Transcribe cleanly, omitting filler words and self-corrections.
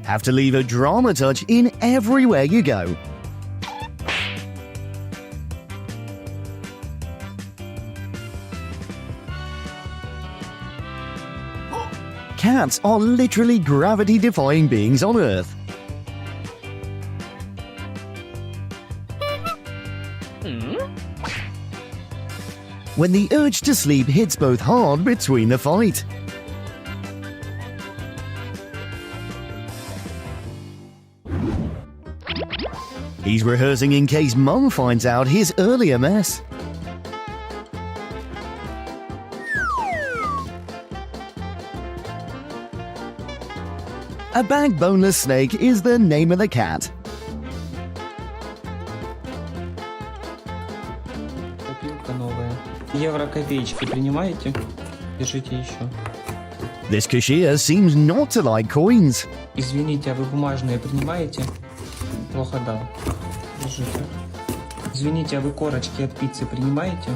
Have to leave a drama touch in everywhere you go. Cats are literally gravity-defying beings on Earth. When the urge to sleep hits both hard between the fight. He's rehearsing in case Mum finds out his earlier mess. A backboneless snake is the name of the cat. Копилка новая. Евро-копеечки принимаете? Держите еще. This cashier seems not to like coins. Извините, а вы бумажные принимаете? Плохо дал. Держите. Извините, а вы корочки от пиццы принимаете?